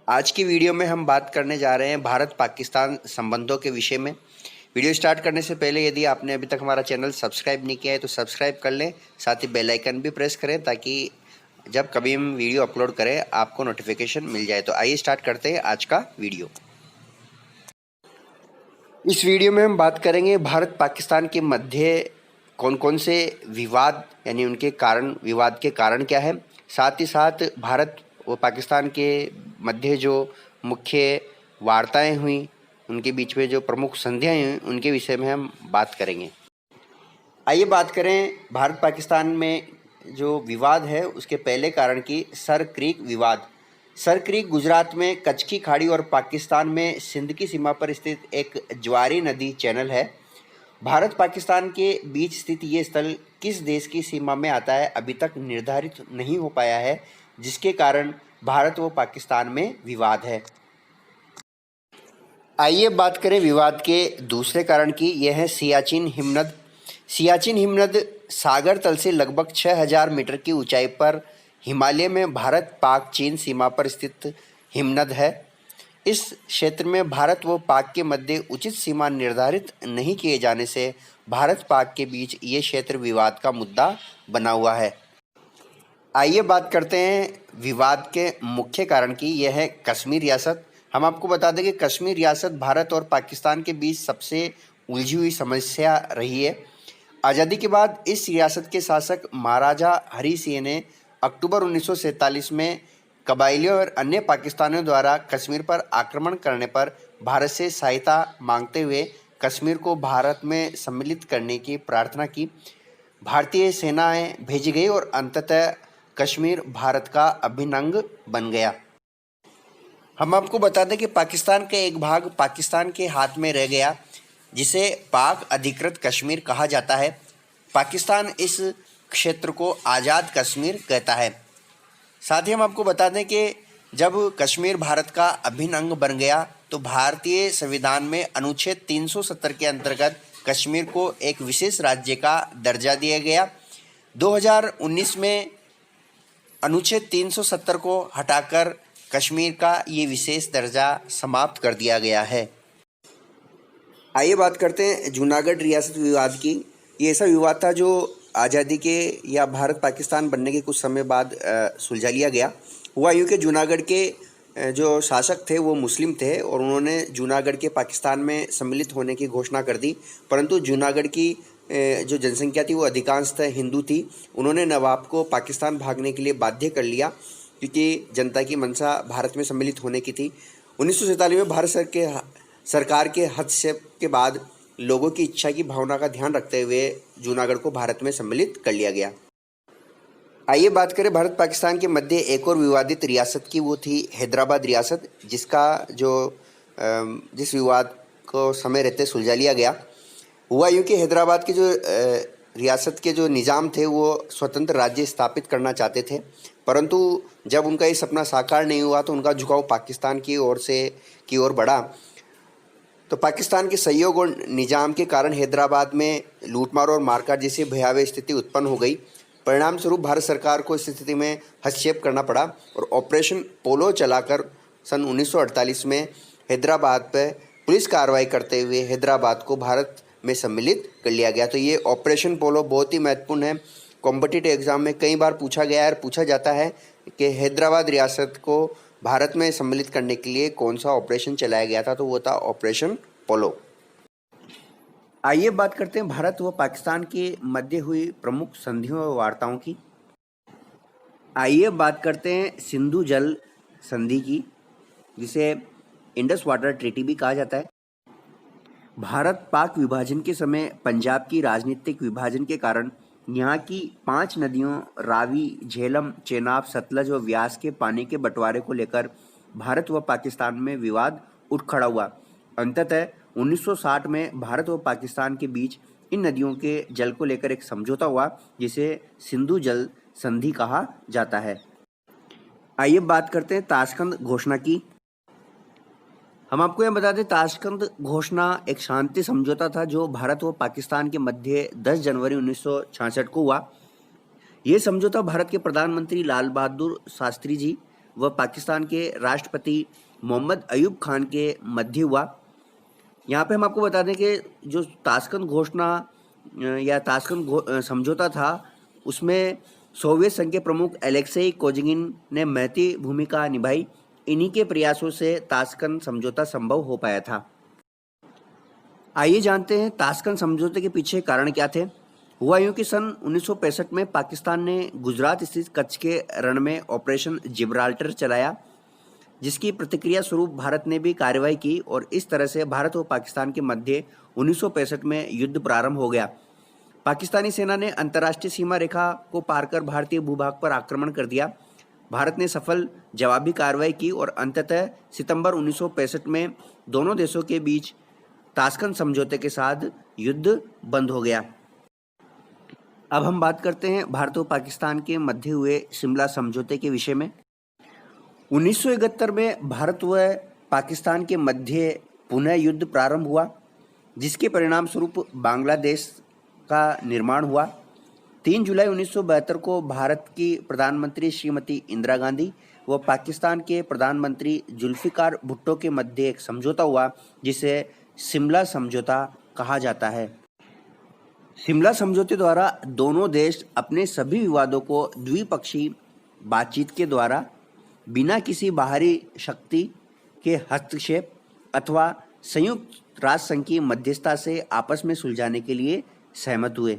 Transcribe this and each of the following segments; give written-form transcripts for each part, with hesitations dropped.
आज की वीडियो में हम बात करने जा रहे हैं भारत पाकिस्तान संबंधों के विषय में। वीडियो स्टार्ट करने से पहले यदि आपने अभी तक हमारा चैनल सब्सक्राइब नहीं किया है तो सब्सक्राइब कर लें, साथ ही बेल आइकन भी प्रेस करें ताकि जब कभी हम वीडियो अपलोड करें आपको नोटिफिकेशन मिल जाए। तो आइए स्टार्ट करते हैं आज का वीडियो। इस वीडियो में हम बात करेंगे भारत पाकिस्तान के मध्य कौन कौन से विवाद यानी उनके कारण, विवाद के कारण क्या है, साथ ही साथ भारत व पाकिस्तान के मध्य जो मुख्य वार्ताएं हुई, उनके बीच में जो प्रमुख संधियां हुई, उनके विषय में हम बात करेंगे। आइए बात करें भारत पाकिस्तान में जो विवाद है उसके पहले कारण की। सर क्रीक विवाद। सर क्रीक गुजरात में कच्छ की खाड़ी और पाकिस्तान में सिंध की सीमा पर स्थित एक ज्वारी नदी चैनल है। भारत पाकिस्तान के बीच स्थित ये स्थल किस देश की सीमा में आता है अभी तक निर्धारित नहीं हो पाया है, जिसके कारण भारत व पाकिस्तान में विवाद है। आइए बात करें विवाद के दूसरे कारण की। यह है सियाचिन हिमनद। सियाचिन हिमनद सागर तल से लगभग 6000 मीटर की ऊंचाई पर हिमालय में भारत पाक चीन सीमा पर स्थित हिमनद है। इस क्षेत्र में भारत व पाक के मध्य उचित सीमा निर्धारित नहीं किए जाने से भारत पाक के बीच ये क्षेत्र विवाद का मुद्दा बना हुआ है। आइए बात करते हैं विवाद के मुख्य कारण की। यह है कश्मीर रियासत। हम आपको बता दें कि कश्मीर रियासत भारत और पाकिस्तान के बीच सबसे उलझी हुई समस्या रही है। आज़ादी के बाद इस रियासत के शासक महाराजा हरी सिंह ने अक्टूबर 1947 में कबायलियों और अन्य पाकिस्तानियों द्वारा कश्मीर पर आक्रमण करने पर भारत से सहायता मांगते हुए कश्मीर को भारत में सम्मिलित करने की प्रार्थना की। भारतीय सेनाएं भेजी गई और अंततः कश्मीर भारत का अभिन्न अंग बन गया। हम आपको बता दें कि पाकिस्तान का एक भाग पाकिस्तान के हाथ में रह गया, जिसे पाक अधिकृत कश्मीर कहा जाता है। पाकिस्तान इस क्षेत्र को आज़ाद कश्मीर कहता है। साथ ही हम आपको बता दें कि जब कश्मीर भारत का अभिन्न अंग बन गया तो भारतीय संविधान में अनुच्छेद 370 के अंतर्गत कश्मीर को एक विशेष राज्य का दर्जा दिया गया। 2019 में अनुच्छेद 370 को हटाकर कश्मीर का ये विशेष दर्जा समाप्त कर दिया गया है। आइए बात करते हैं जूनागढ़ रियासत विवाद की। ये ऐसा विवाद था जो आज़ादी के या भारत पाकिस्तान बनने के कुछ समय बाद सुलझा लिया गया। हुआ यूँ कि जूनागढ़ के जो शासक थे वो मुस्लिम थे और उन्होंने जूनागढ़ के पाकिस्तान में सम्मिलित होने की घोषणा कर दी, परंतु जूनागढ़ की जो जनसंख्या थी वो अधिकांशतः हिंदू थी। उन्होंने नवाब को पाकिस्तान भागने के लिए बाध्य कर लिया क्योंकि जनता की मंशा भारत में सम्मिलित होने की थी। 1947 में भारत सरकार के हस्तक्षेप के बाद लोगों की इच्छा की भावना का ध्यान रखते हुए जूनागढ़ को भारत में सम्मिलित कर लिया गया। आइए बात करें भारत पाकिस्तान के मध्य एक और विवादित रियासत की। वो थी हैदराबाद रियासत, जिस विवाद को समय रहते सुलझा लिया गया। हुआ यूँ कि हैदराबाद के जो रियासत के जो निज़ाम थे वो स्वतंत्र राज्य स्थापित करना चाहते थे, परंतु जब उनका ये सपना साकार नहीं हुआ तो उनका झुकाव पाकिस्तान की ओर बढ़ा। तो पाकिस्तान के सहयोग और निजाम के कारण हैदराबाद में लूटमार और मारकाट जैसी भयावह स्थिति उत्पन्न हो गई। परिणाम स्वरूप भारत सरकार को इस स्थिति में हस्तक्षेप करना पड़ा और ऑपरेशन पोलो चलाकर सन 1948 में हैदराबाद पर पुलिस कार्रवाई करते हुए हैदराबाद को भारत में सम्मिलित कर लिया गया। तो ये ऑपरेशन पोलो बहुत ही महत्वपूर्ण है। कॉम्पिटिटिव एग्जाम में कई बार पूछा गया है और पूछा जाता है कि हैदराबाद रियासत को भारत में सम्मिलित करने के लिए कौन सा ऑपरेशन चलाया गया था, तो वो था ऑपरेशन पोलो। आइए बात करते हैं भारत व पाकिस्तान के मध्य हुई प्रमुख संधियों व वार्ताओं की। आइए बात करते हैं सिंधु जल संधि की, जिसे इंडस वाटर ट्रीटी भी कहा जाता है। भारत पाक विभाजन के समय पंजाब की राजनीतिक विभाजन के कारण यहाँ की 5 नदियों रावी, झेलम, चेनाब, सतलज और व्यास के पानी के बंटवारे को लेकर भारत व पाकिस्तान में विवाद उठ खड़ा हुआ। अंततः 1960 में भारत व पाकिस्तान के बीच इन नदियों के जल को लेकर एक समझौता हुआ, जिसे सिंधु जल संधि कहा जाता है। आइए बात करते हैं ताशकंद घोषणा की। हम आपको यह बता दें, ताशकंद घोषणा एक शांति समझौता था जो भारत व पाकिस्तान के मध्य 10 जनवरी 1966 को हुआ। ये समझौता भारत के प्रधानमंत्री लाल बहादुर शास्त्री जी व पाकिस्तान के राष्ट्रपति मोहम्मद अयूब खान के मध्य हुआ। यहाँ पे हम आपको बता दें कि जो ताशकंद घोषणा या ताशकंद समझौता था, उसमें सोवियत संघ के प्रमुख अलेक्सेई कोजिगिन ने महती भूमिका निभाई। इन्हीं के प्रयासों से ताशकंद समझौता संभव हो पाया था। आइए जानते हैं ताशकंद समझौते के पीछे कारण क्या थे। हुआ यूं कि सन 1965 में पाकिस्तान ने गुजरात स्थित कच्छ के रण में ऑपरेशन जिब्राल्टर चलाया, जिसकी प्रतिक्रिया स्वरूप भारत ने भी कार्रवाई की और इस तरह से भारत और पाकिस्तान के मध्य 1965 में युद्ध प्रारंभ हो गया। पाकिस्तानी सेना ने अंतर्राष्ट्रीय सीमा रेखा को पार कर भारतीय भूभाग पर आक्रमण कर दिया। भारत ने सफल जवाबी कार्रवाई की और अंततः सितंबर 1965 में दोनों देशों के बीच ताशकंद समझौते के साथ युद्ध बंद हो गया। अब हम बात करते हैं भारत और पाकिस्तान के मध्य हुए शिमला समझौते के विषय में। 1971 में भारत व पाकिस्तान के मध्य पुनः युद्ध प्रारंभ हुआ, जिसके परिणाम स्वरूप बांग्लादेश का निर्माण हुआ। 3 जुलाई 1972 को भारत की प्रधानमंत्री श्रीमती इंदिरा गांधी व पाकिस्तान के प्रधानमंत्री जुल्फिकार भुट्टो के मध्य एक समझौता हुआ, जिसे शिमला समझौता कहा जाता है। शिमला समझौते द्वारा दोनों देश अपने सभी विवादों को द्विपक्षीय बातचीत के द्वारा बिना किसी बाहरी शक्ति के हस्तक्षेप अथवा संयुक्त राष्ट्र संघ की मध्यस्थता से आपस में सुलझाने के लिए सहमत हुए।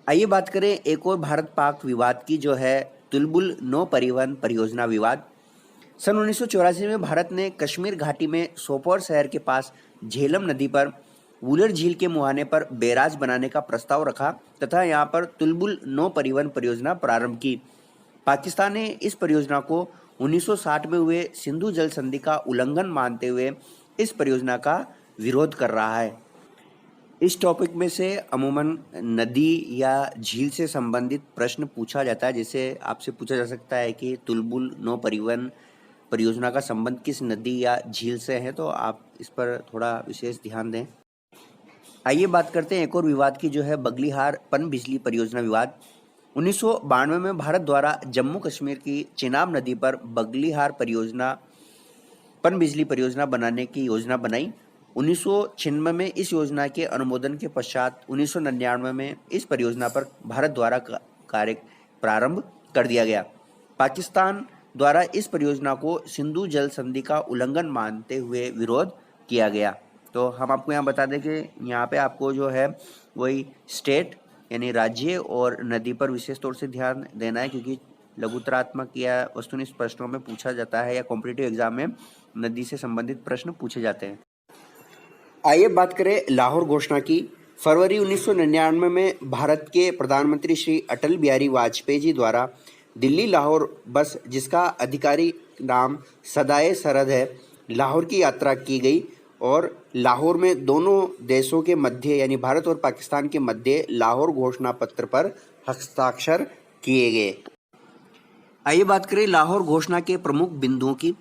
आइए बात करें एक और भारत पाक विवाद की, जो है तुलबुल नौ परिवहन परियोजना विवाद। सन 1984 में भारत ने कश्मीर घाटी में सोपोर शहर के पास झेलम नदी पर वुलर झील के मुहाने पर बैराज बनाने का प्रस्ताव रखा तथा यहाँ पर तुलबुल नौ परिवहन परियोजना प्रारंभ की। पाकिस्तान ने इस परियोजना को 1960 में हुए सिंधु जल संधि का उल्लंघन मानते हुए इस परियोजना का विरोध कर रहा है। इस टॉपिक में से अमूमन नदी या झील से संबंधित प्रश्न पूछा जाता है, जिसे आपसे पूछा जा सकता है कि तुलबुल नौ परिवहन परियोजना का संबंध किस नदी या झील से है, तो आप इस पर थोड़ा विशेष ध्यान दें। आइए बात करते हैं एक और विवाद की, जो है बगलीहार पनबिजली परियोजना विवाद। 1992 में भारत द्वारा जम्मू कश्मीर की चिनाब नदी पर बगलीहार परियोजना पनबिजली परियोजना बनाने की योजना बनाई। 1996 में इस योजना के अनुमोदन के पश्चात 1999 में इस परियोजना पर भारत द्वारा कार्य प्रारंभ कर दिया गया। पाकिस्तान द्वारा इस परियोजना को सिंधु जल संधि का उल्लंघन मानते हुए विरोध किया गया। तो हम आपको यहाँ बता दें कि यहाँ पे आपको जो है वही स्टेट यानी राज्य और नदी पर विशेष तौर से ध्यान देना है, क्योंकि लघुतरात्मक या वस्तुनिष्ठ प्रश्नों में पूछा जाता है या कॉम्पिटिटिव एग्जाम में नदी से संबंधित प्रश्न पूछे जाते हैं। आइए बात करें लाहौर घोषणा की। फरवरी 1999 में भारत के प्रधानमंत्री श्री अटल बिहारी वाजपेयी जी द्वारा दिल्ली लाहौर बस, जिसका आधिकारिक नाम सदाए सरहद है, लाहौर की यात्रा की गई और लाहौर में दोनों देशों के मध्य यानी भारत और पाकिस्तान के मध्य लाहौर घोषणा पत्र पर हस्ताक्षर किए गए। आइए बात करें लाहौर घोषणा के प्रमुख बिंदुओं की।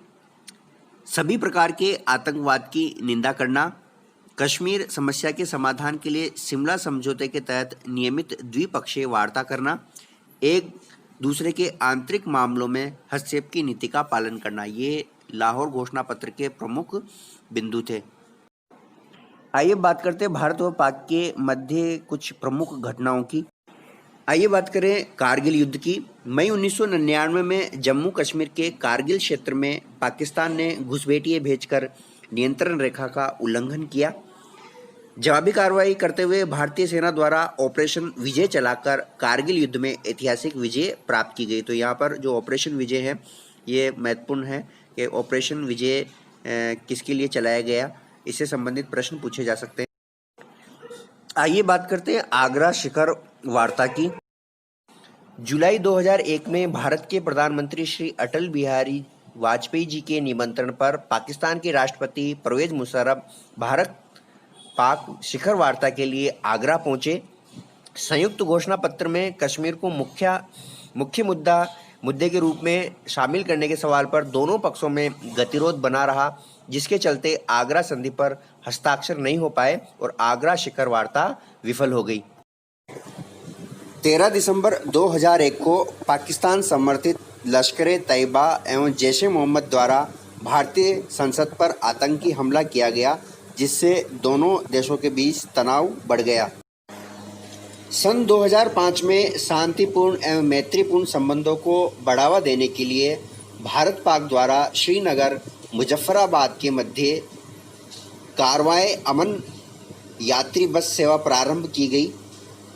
सभी प्रकार के आतंकवाद की निंदा करना, कश्मीर समस्या के समाधान के लिए शिमला समझौते के तहत नियमित द्विपक्षीय वार्ता करना, एक दूसरे के आंतरिक मामलों में हस्तक्षेप की नीति का पालन करना, ये लाहौर घोषणा पत्र के प्रमुख बिंदु थे। आइए बात करते हैं भारत और पाक के मध्य कुछ प्रमुख घटनाओं की। आइए बात करें कारगिल युद्ध की। मई 1999 में जम्मू कश्मीर के कारगिल क्षेत्र में पाकिस्तान ने घुसपैठिए भेजकर नियंत्रण रेखा का उल्लंघन किया। जवाबी कार्रवाई करते हुए भारतीय सेना द्वारा ऑपरेशन विजय चलाकर कारगिल युद्ध में ऐतिहासिक विजय प्राप्त की गई। तो यहाँ पर जो ऑपरेशन विजय है ये महत्वपूर्ण है कि ऑपरेशन विजय किसके लिए चलाया गया, इससे संबंधित प्रश्न पूछे जा सकते हैं। आइए बात करते हैं आगरा शिखर वार्ता की। जुलाई 2001 में भारत के प्रधानमंत्री श्री अटल बिहारी वाजपेयी जी के निमंत्रण पर पाकिस्तान के राष्ट्रपति परवेज मुशर्रफ भारत पाक शिखर वार्ता के लिए आगरा पहुंचे। संयुक्त घोषणा पत्र में कश्मीर को मुख्य मुद्दे के रूप में शामिल करने के सवाल पर दोनों पक्षों में गतिरोध बना रहा, जिसके चलते आगरा संधि पर हस्ताक्षर नहीं हो पाए और आगरा शिखर वार्ता विफल हो गई। 13 दिसंबर 2001 को पाकिस्तान समर्थित लश्कर तैयबा एवं जैश ए मोहम्मद द्वारा भारतीय संसद पर आतंकी हमला किया गया, जिससे दोनों देशों के बीच तनाव बढ़ गया। सन 2005 में शांतिपूर्ण एवं मैत्रीपूर्ण संबंधों को बढ़ावा देने के लिए भारत पाक द्वारा श्रीनगर मुजफ्फराबाद के मध्य कारवाए अमन यात्री बस सेवा प्रारंभ की गई।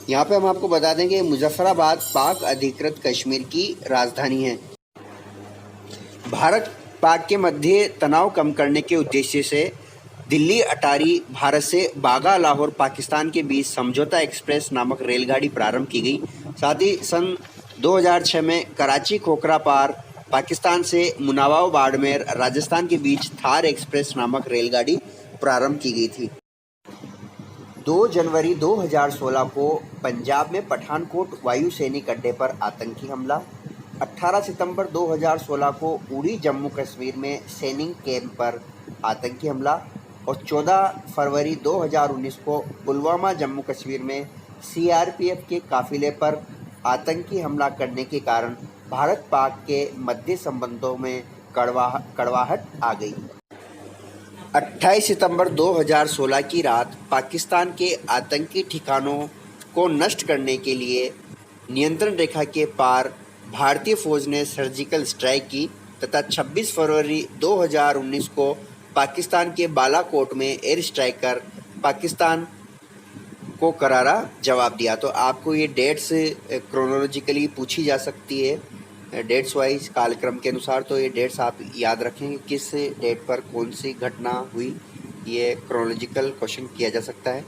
यहाँ पे हम आपको बता दें कि मुजफ्फराबाद पाक अधिकृत कश्मीर की राजधानी है। भारत पाक के मध्य तनाव कम करने के उद्देश्य से दिल्ली अटारी भारत से बागा लाहौर पाकिस्तान के बीच समझौता एक्सप्रेस नामक रेलगाड़ी प्रारंभ की गई। साथ ही सन 2006 में कराची खोखरा पार पाकिस्तान से मुनाबाव बाड़मेर राजस्थान के बीच थार एक्सप्रेस नामक रेलगाड़ी प्रारंभ की गई थी। 2 जनवरी 2016 को पंजाब में पठानकोट वायु सैनिक अड्डे पर आतंकी हमला। 18 सितंबर 2016 को उड़ी जम्मू कश्मीर में सैनिक कैंप पर आतंकी हमला और 14 फरवरी 2019 को पुलवामा जम्मू कश्मीर में सीआरपीएफ के काफिले पर आतंकी हमला करने के कारण भारत पाक के मध्य संबंधों में कड़वाहट आ गई। 28 सितंबर 2016 की रात पाकिस्तान के आतंकी ठिकानों को नष्ट करने के लिए नियंत्रण रेखा के पार भारतीय फौज ने सर्जिकल स्ट्राइक की तथा 26 फरवरी 2019 को पाकिस्तान के बालाकोट में एयर स्ट्राइक कर पाकिस्तान को करारा जवाब दिया। तो आपको ये डेट्स क्रोनोलॉजिकली पूछी जा सकती है, डेट्स वाइज कालक्रम के अनुसार। तो ये डेट्स आप याद रखें किस डेट पर कौन सी घटना हुई, ये क्रोनोलॉजिकल क्वेश्चन किया जा सकता है।